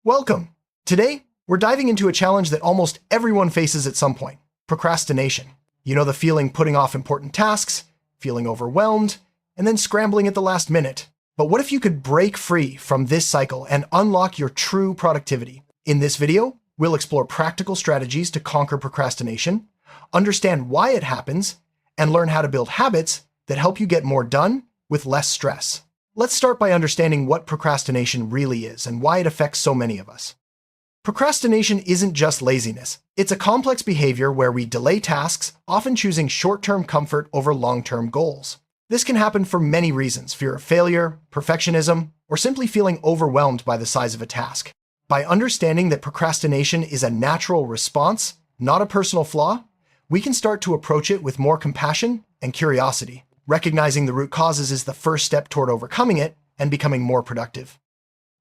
Welcome! Today, we're diving into a challenge that almost everyone faces at some point: procrastination. You know the feeling putting off important tasks, feeling overwhelmed, and then scrambling at the last minute. But what if you could break free from this cycle and unlock your true productivity? In this video, we'll explore practical strategies to conquer procrastination, understand why it happens, and learn how to build habits that help you get more done with less stress. Let's start by understanding what procrastination really is and why it affects so many of us. Procrastination isn't just laziness. It's a complex behavior where we delay tasks, often choosing short-term comfort over long-term goals. This can happen for many reasons: fear of failure, perfectionism, or simply feeling overwhelmed by the size of a task. By understanding that procrastination is a natural response, not a personal flaw, we can start to approach it with more compassion and curiosity. Recognizing the root causes is the first step toward overcoming it and becoming more productive.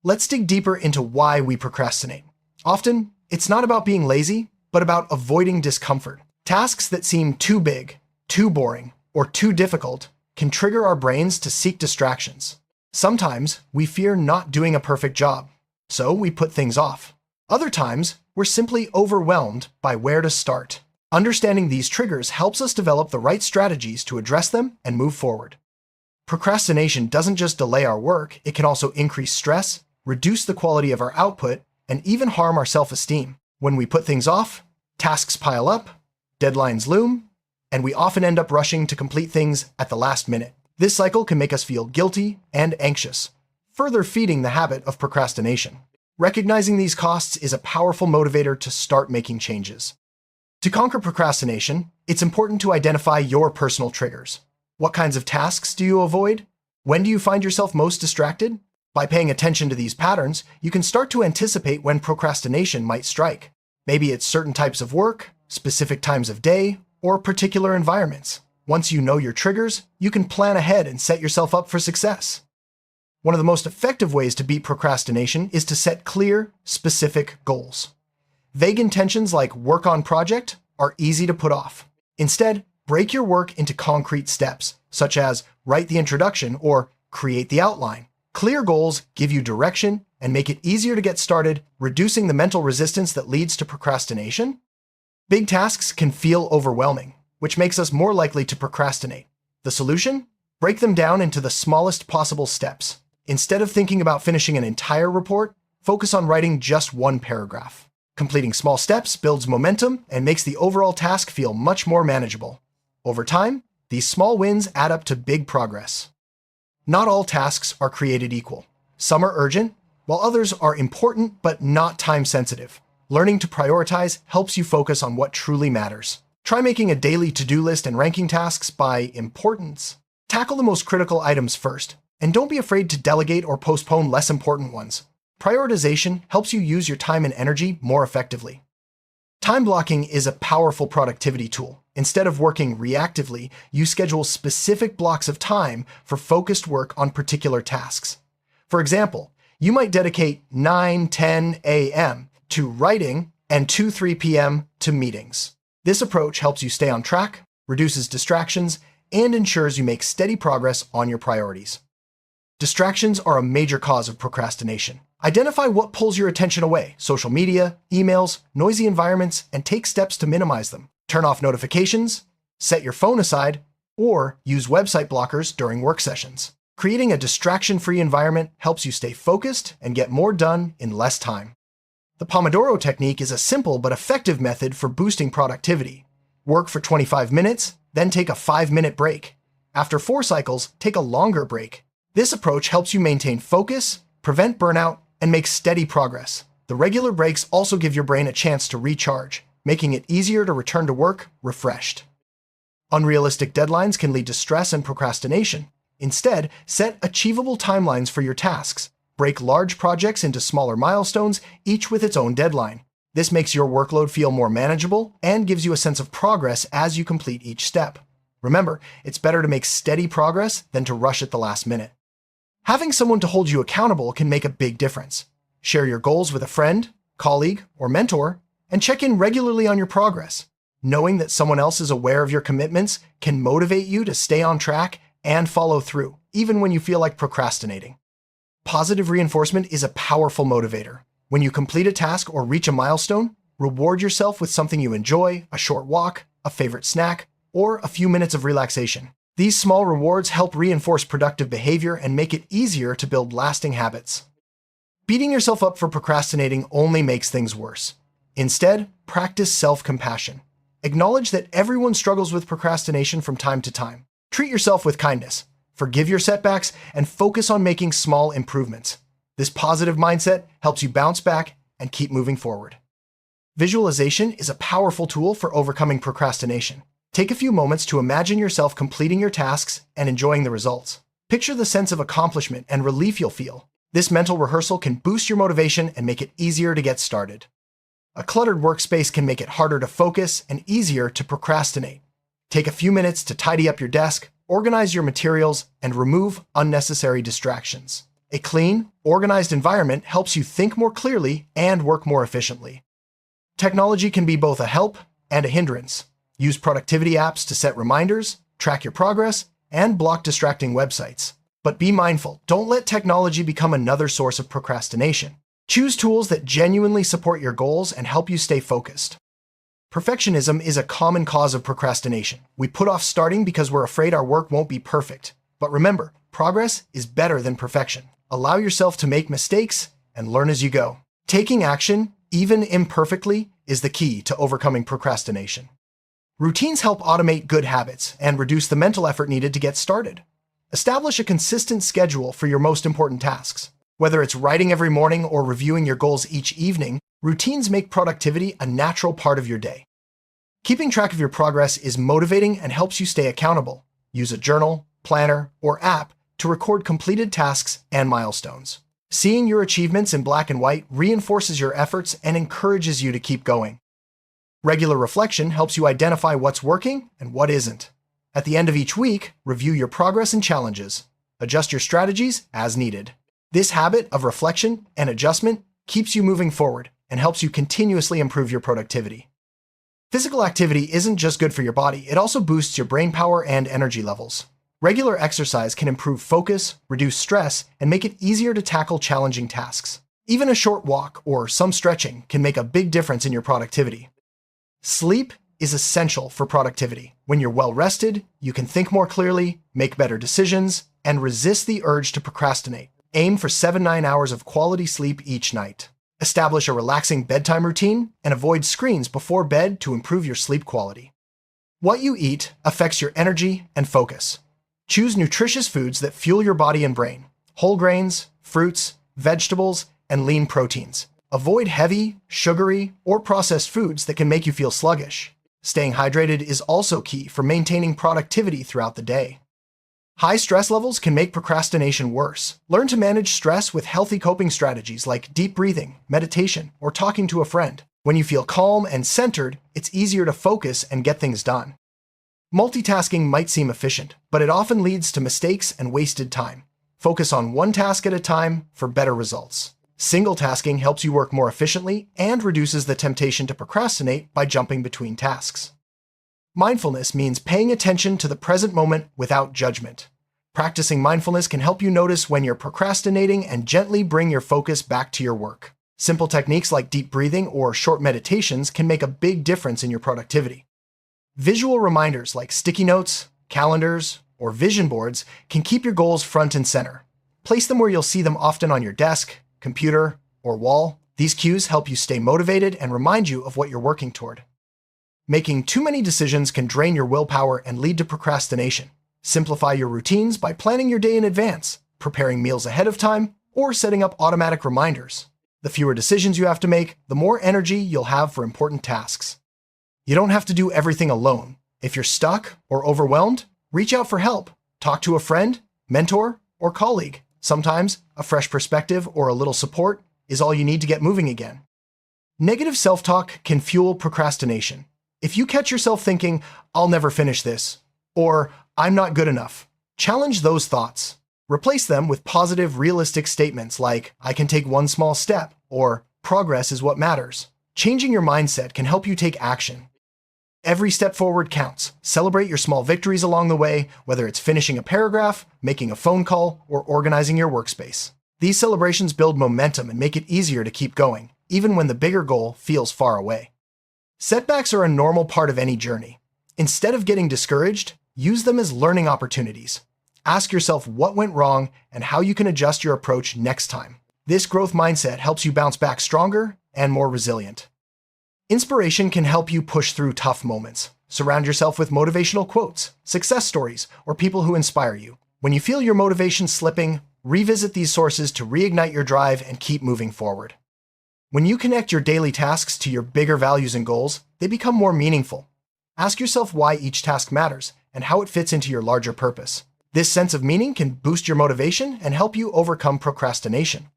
Let's dig deeper into why we procrastinate. Often, it's not about being lazy, but about avoiding discomfort. Tasks that seem too big, too boring, or too difficult can trigger our brains to seek distractions. Sometimes, we fear not doing a perfect job, so we put things off. Other times, we're simply overwhelmed by where to start. Understanding these triggers helps us develop the right strategies to address them and move forward. Procrastination doesn't just delay our work, it can also increase stress, reduce the quality of our output, and even harm our self-esteem. When we put things off, tasks pile up, deadlines loom, and we often end up rushing to complete things at the last minute. This cycle can make us feel guilty and anxious, further feeding the habit of procrastination. Recognizing these costs is a powerful motivator to start making changes. To conquer procrastination, it's important to identify your personal triggers. What kinds of tasks do you avoid? When do you find yourself most distracted? By paying attention to these patterns, you can start to anticipate when procrastination might strike. Maybe it's certain types of work, specific times of day, or particular environments. Once you know your triggers, you can plan ahead and set yourself up for success. One of the most effective ways to beat procrastination is to set clear, specific goals. Vague intentions like work on project are easy to put off. Instead, break your work into concrete steps, such as write the introduction or create the outline. Clear goals give you direction and make it easier to get started, reducing the mental resistance that leads to procrastination. Big tasks can feel overwhelming, which makes us more likely to procrastinate. The solution? Break them down into the smallest possible steps. Instead of thinking about finishing an entire report, focus on writing just one paragraph. Completing small steps builds momentum and makes the overall task feel much more manageable. Over time, these small wins add up to big progress. Not all tasks are created equal. Some are urgent, while others are important but not time-sensitive. Learning to prioritize helps you focus on what truly matters. Try making a daily to-do list and ranking tasks by importance. Tackle the most critical items first, and don't be afraid to delegate or postpone less important ones. Prioritization helps you use your time and energy more effectively. Time blocking is a powerful productivity tool. Instead of working reactively, you schedule specific blocks of time for focused work on particular tasks. For example, you might dedicate 9-10 a.m. to writing and 2-3 p.m. to meetings. This approach helps you stay on track, reduces distractions, and ensures you make steady progress on your priorities. Distractions are a major cause of procrastination. Identify what pulls your attention away: social media, emails, noisy environments, and take steps to minimize them. Turn off notifications, set your phone aside, or use website blockers during work sessions. Creating a distraction-free environment helps you stay focused and get more done in less time. The Pomodoro technique is a simple but effective method for boosting productivity. Work for 25 minutes, then take a 5-minute break. After 4 cycles, take a longer break. This approach helps you maintain focus, prevent burnout, and make steady progress. The regular breaks also give your brain a chance to recharge, making it easier to return to work refreshed. Unrealistic deadlines can lead to stress and procrastination. Instead, set achievable timelines for your tasks. Break large projects into smaller milestones, each with its own deadline. This makes your workload feel more manageable and gives you a sense of progress as you complete each step. Remember, it's better to make steady progress than to rush at the last minute. Having someone to hold you accountable can make a big difference. Share your goals with a friend, colleague, or mentor, and check in regularly on your progress. Knowing that someone else is aware of your commitments can motivate you to stay on track and follow through, even when you feel like procrastinating. Positive reinforcement is a powerful motivator. When you complete a task or reach a milestone, reward yourself with something you enjoy, a short walk, a favorite snack, or a few minutes of relaxation. These small rewards help reinforce productive behavior and make it easier to build lasting habits. Beating yourself up for procrastinating only makes things worse. Instead, practice self-compassion. Acknowledge that everyone struggles with procrastination from time to time. Treat yourself with kindness. Forgive your setbacks and focus on making small improvements. This positive mindset helps you bounce back and keep moving forward. Visualization is a powerful tool for overcoming procrastination. Take a few moments to imagine yourself completing your tasks and enjoying the results. Picture the sense of accomplishment and relief you'll feel. This mental rehearsal can boost your motivation and make it easier to get started. A cluttered workspace can make it harder to focus and easier to procrastinate. Take a few minutes to tidy up your desk, organize your materials, and remove unnecessary distractions. A clean, organized environment helps you think more clearly and work more efficiently. Technology can be both a help and a hindrance. Use productivity apps to set reminders, track your progress, and block distracting websites. But be mindful, don't let technology become another source of procrastination. Choose tools that genuinely support your goals and help you stay focused. Perfectionism is a common cause of procrastination. We put off starting because we're afraid our work won't be perfect. But remember, progress is better than perfection. Allow yourself to make mistakes and learn as you go. Taking action, even imperfectly, is the key to overcoming procrastination. Routines help automate good habits and reduce the mental effort needed to get started. Establish a consistent schedule for your most important tasks. Whether it's writing every morning or reviewing your goals each evening, routines make productivity a natural part of your day. Keeping track of your progress is motivating and helps you stay accountable. Use a journal, planner, or app to record completed tasks and milestones. Seeing your achievements in black and white reinforces your efforts and encourages you to keep going. Regular reflection helps you identify what's working and what isn't. At the end of each week, review your progress and challenges. Adjust your strategies as needed. This habit of reflection and adjustment keeps you moving forward and helps you continuously improve your productivity. Physical activity isn't just good for your body, it also boosts your brain power and energy levels. Regular exercise can improve focus, reduce stress, and make it easier to tackle challenging tasks. Even a short walk or some stretching can make a big difference in your productivity. Sleep is essential for productivity. When you're well rested, you can think more clearly, make better decisions, and resist the urge to procrastinate. Aim for 7-9 hours of quality sleep each night. Establish a relaxing bedtime routine and avoid screens before bed to improve your sleep quality. What you eat affects your energy and focus. Choose nutritious foods that fuel your body and brain. Whole grains, fruits, vegetables, and lean proteins. Avoid heavy, sugary, or processed foods that can make you feel sluggish. Staying hydrated is also key for maintaining productivity throughout the day. High stress levels can make procrastination worse. Learn to manage stress with healthy coping strategies like deep breathing, meditation, or talking to a friend. When you feel calm and centered, it's easier to focus and get things done. Multitasking might seem efficient, but it often leads to mistakes and wasted time. Focus on one task at a time for better results. Single tasking helps you work more efficiently and reduces the temptation to procrastinate by jumping between tasks. Mindfulness means paying attention to the present moment without judgment. Practicing mindfulness can help you notice when you're procrastinating and gently bring your focus back to your work. Simple techniques like deep breathing or short meditations can make a big difference in your productivity. Visual reminders like sticky notes, calendars, or vision boards can keep your goals front and center. Place them where you'll see them often on your desk, computer, or wall. These cues help you stay motivated and remind you of what you're working toward. Making too many decisions can drain your willpower and lead to procrastination. Simplify your routines by planning your day in advance, preparing meals ahead of time, or setting up automatic reminders. The fewer decisions you have to make, the more energy you'll have for important tasks. You don't have to do everything alone. If you're stuck or overwhelmed, reach out for help. Talk to a friend, mentor, or colleague. Sometimes a fresh perspective or a little support is all you need to get moving again. Negative self-talk can fuel procrastination. If you catch yourself thinking, "I'll never finish this," or "I'm not good enough," challenge those thoughts. Replace them with positive, realistic statements like, "I can take one small step," or "Progress is what matters." Changing your mindset can help you take action. Every step forward counts. Celebrate your small victories along the way, whether it's finishing a paragraph, making a phone call, or organizing your workspace. These celebrations build momentum and make it easier to keep going, even when the bigger goal feels far away. Setbacks are a normal part of any journey. Instead of getting discouraged, use them as learning opportunities. Ask yourself what went wrong and how you can adjust your approach next time. This growth mindset helps you bounce back stronger and more resilient. Inspiration can help you push through tough moments. Surround yourself with motivational quotes, success stories, or people who inspire you. When you feel your motivation slipping, revisit these sources to reignite your drive and keep moving forward. When you connect your daily tasks to your bigger values and goals, they become more meaningful. Ask yourself why each task matters and how it fits into your larger purpose. This sense of meaning can boost your motivation and help you overcome procrastination.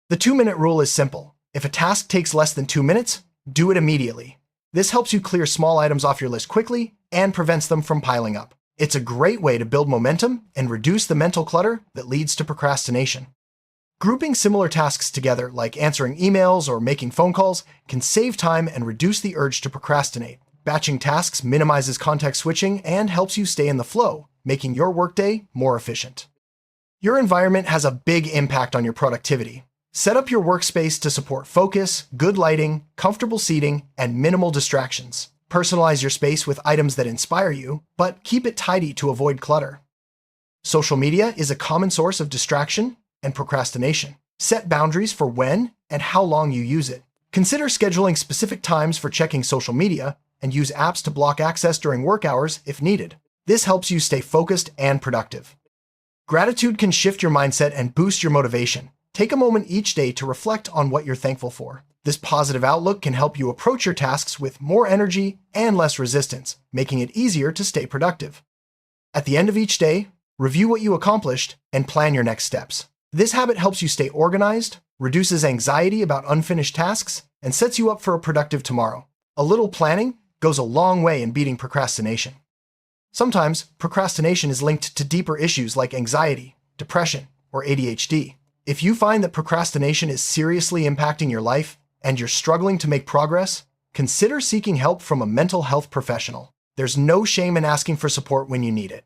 The 2-minute rule is simple. If a task takes less than 2 minutes, do it immediately. This helps you clear small items off your list quickly and prevents them from piling up. It's a great way to build momentum and reduce the mental clutter that leads to procrastination. Grouping similar tasks together, like answering emails or making phone calls, can save time and reduce the urge to procrastinate. Batching tasks minimizes context switching and helps you stay in the flow, making your workday more efficient. Your environment has a big impact on your productivity. Set up your workspace to support focus, good lighting, comfortable seating, and minimal distractions. Personalize your space with items that inspire you, but keep it tidy to avoid clutter. Social media is a common source of distraction and procrastination. Set boundaries for when and how long you use it. Consider scheduling specific times for checking social media and use apps to block access during work hours if needed. This helps you stay focused and productive. Gratitude can shift your mindset and boost your motivation. Take a moment each day to reflect on what you're thankful for. This positive outlook can help you approach your tasks with more energy and less resistance, making it easier to stay productive. At the end of each day, review what you accomplished and plan your next steps. This habit helps you stay organized, reduces anxiety about unfinished tasks, and sets you up for a productive tomorrow. A little planning goes a long way in beating procrastination. Sometimes, procrastination is linked to deeper issues like anxiety, depression, or ADHD. If you find that procrastination is seriously impacting your life and you're struggling to make progress, consider seeking help from a mental health professional. There's no shame in asking for support when you need it.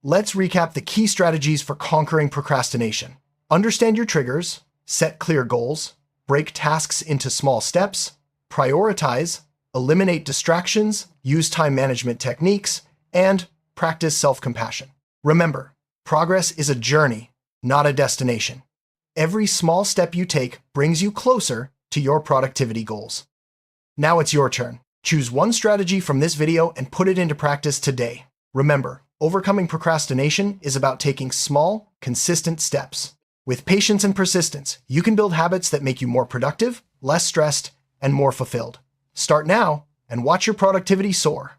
Let's recap the key strategies for conquering procrastination. Understand your triggers, set clear goals, break tasks into small steps, prioritize, eliminate distractions, use time management techniques, and practice self-compassion. Remember, progress is a journey, not a destination. Every small step you take brings you closer to your productivity goals. Now it's your turn. Choose one strategy from this video and put it into practice today. Remember, overcoming procrastination is about taking small, consistent steps. With patience and persistence, you can build habits that make you more productive, less stressed, and more fulfilled. Start now and watch your productivity soar.